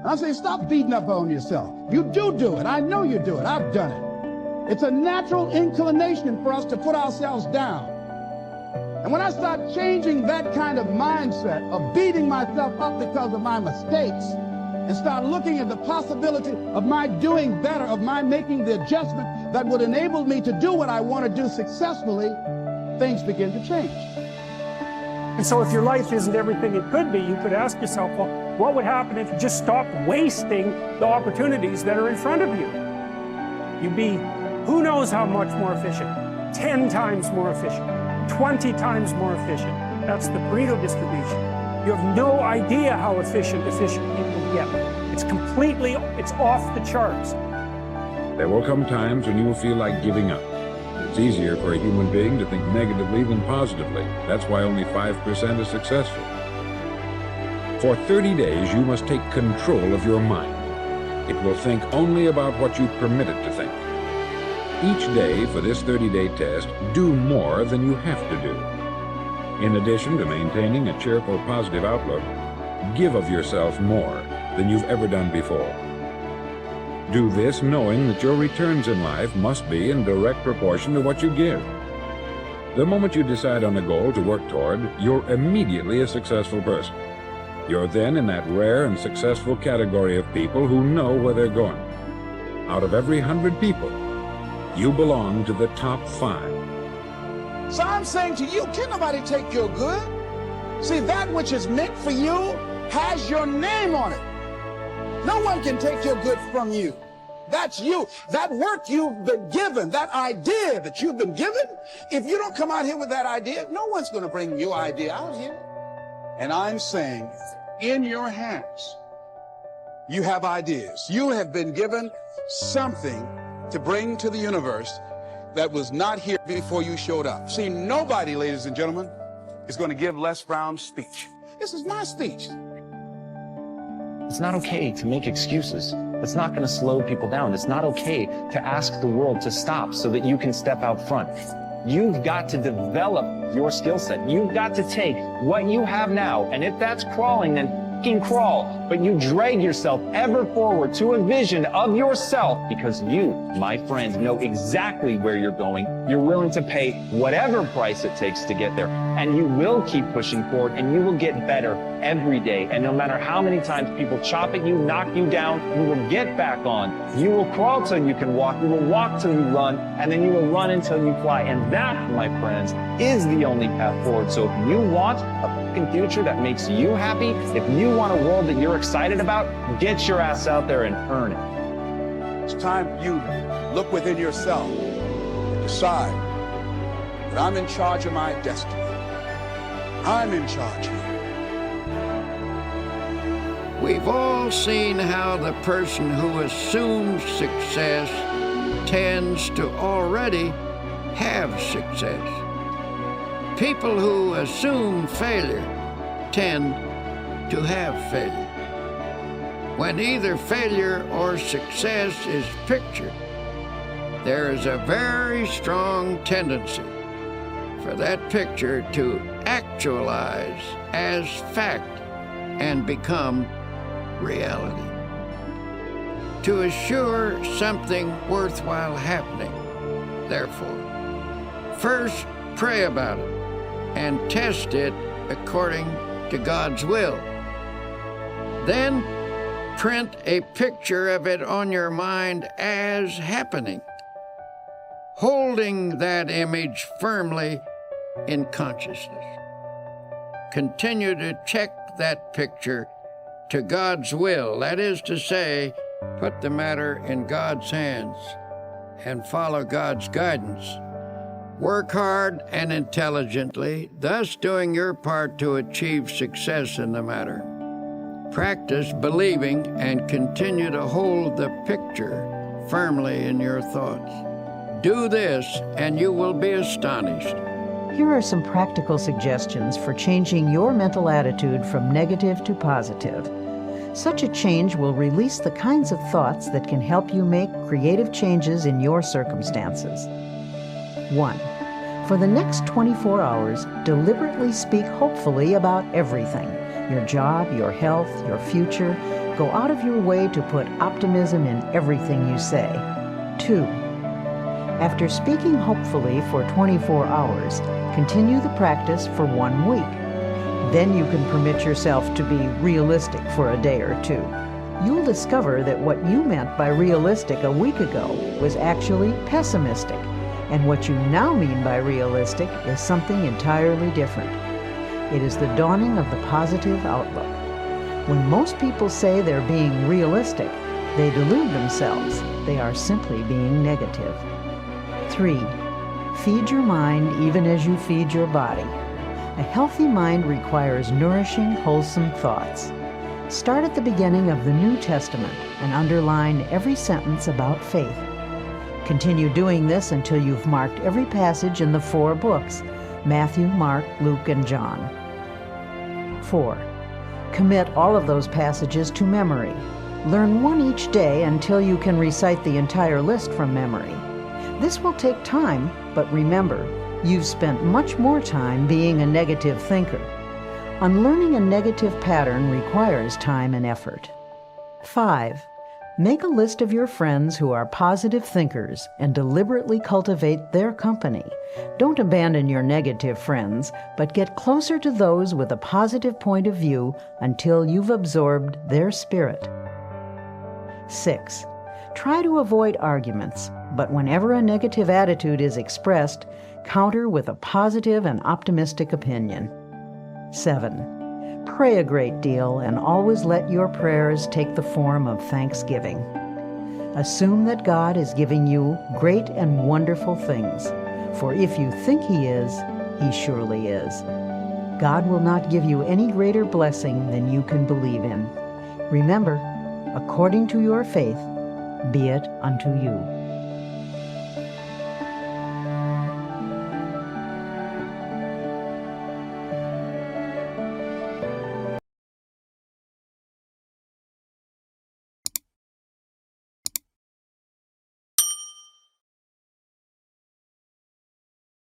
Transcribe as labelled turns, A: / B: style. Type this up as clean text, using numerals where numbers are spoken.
A: I'm saying stop beating up on yourself. You do it. I know you do it. I've done it. It's a natural inclination for us to put ourselves down. And when I start changing that kind of mindset of beating myself up because of my mistakes and start looking at the possibility of my doing better, of my making the adjustment that would enable me to do what I want to do successfully, things begin to change.
B: And so if your life isn't everything it could be, you could ask yourself, well, what would happen if you just stopped wasting the opportunities that are in front of you? You'd be, who knows how much more efficient? 10 times more efficient, 20 times more efficient. That's the Pareto distribution. You have no idea how efficient you can get. It's off the charts.
C: There will come times when you will feel like giving up. It's easier for a human being to think negatively than positively. That's why only 5% is successful. For 30 days, you must take control of your mind. It will think only about what you permit it to think. Each day for this 30-day test, do more than you have to do. In addition to maintaining a cheerful, positive outlook, give of yourself more than you've ever done before. Do this knowing that your returns in life must be in direct proportion to what you give. The moment you decide on a goal to work toward, you're immediately a successful person. You're then in that rare and successful category of people who know where they're going. Out of every 100 people, you belong to the top 5.
A: So I'm saying to you, can't nobody take your good. See, that which is meant for you has your name on it. No one can take your good from you. That's you. That work you've been given, that idea that you've been given, if you don't come out here with that idea, no one's going to bring your idea out here. And I'm saying, in your hands, you have ideas. You have been given something to bring to the universe that was not here before you showed up. See, nobody, ladies and gentlemen, is going to give Les Brown's speech. This is my speech.
D: It's not okay to make excuses. It's not going to slow people down. It's not okay to ask the world to stop so that you can step out front. You've got to develop your skill set. You've got to take what you have now, and if that's crawling, then f***ing crawl. But you drag yourself ever forward to a vision of yourself because you, my friend, know exactly where you're going. You're willing to pay whatever price it takes to get there, and you will keep pushing forward, and you will get better every day. And no matter how many times people chop at you, knock you down, you will get back on. You will crawl till you can walk. You will walk till you run, and then you will run until you fly. And that, my friends, is the only path forward. So if you want a fucking future that makes you happy, if you want a world that you're excited about, get your ass out there and earn it.
A: It's time for you to look within yourself and decide that I'm in charge of my destiny. I'm in charge here.
E: We've all seen how the person who assumes success tends to already have success. People who assume failure tend to have failure. When either failure or success is pictured, there is a very strong tendency for that picture to actualize as fact and become reality. To assure something worthwhile happening, therefore, first pray about it and test it according to God's will. Then print a picture of it on your mind as happening, holding that image firmly in consciousness. Continue to check that picture to God's will, that is to say, put the matter in God's hands and follow God's guidance. Work hard and intelligently, thus doing your part to achieve success in the matter. Practice believing and continue to hold the picture firmly in your thoughts. Do this and you will be astonished.
F: Here are some practical suggestions for changing your mental attitude from negative to positive. Such a change will release the kinds of thoughts that can help you make creative changes in your circumstances. 1. For the next 24 hours, deliberately speak hopefully about everything: your job, your health, your future. Go out of your way to put optimism in everything you say. 2. After speaking hopefully for 24 hours, continue the practice for 1 week. Then you can permit yourself to be realistic for a day or two. You'll discover that what you meant by realistic a week ago was actually pessimistic, and what you now mean by realistic is something entirely different. It is the dawning of the positive outlook. When most people say they're being realistic, they delude themselves. They are simply being negative. 3. Feed your mind even as you feed your body. A healthy mind requires nourishing, wholesome thoughts. Start at the beginning of the New Testament and underline every sentence about faith. Continue doing this until you've marked every passage in the 4 books: Matthew, Mark, Luke, and John. 4. Commit all of those passages to memory. Learn one each day until you can recite the entire list from memory. This will take time, but remember, you've spent much more time being a negative thinker. Unlearning a negative pattern requires time and effort. 5. Make a list of your friends who are positive thinkers and deliberately cultivate their company. Don't abandon your negative friends, but get closer to those with a positive point of view until you've absorbed their spirit. 6. Try to avoid arguments, but whenever a negative attitude is expressed, counter with a positive and optimistic opinion. 7. Pray a great deal and always let your prayers take the form of thanksgiving. Assume that God is giving you great and wonderful things, for if you think He is, He surely is. God will not give you any greater blessing than you can believe in. Remember, according to your faith, be it unto you.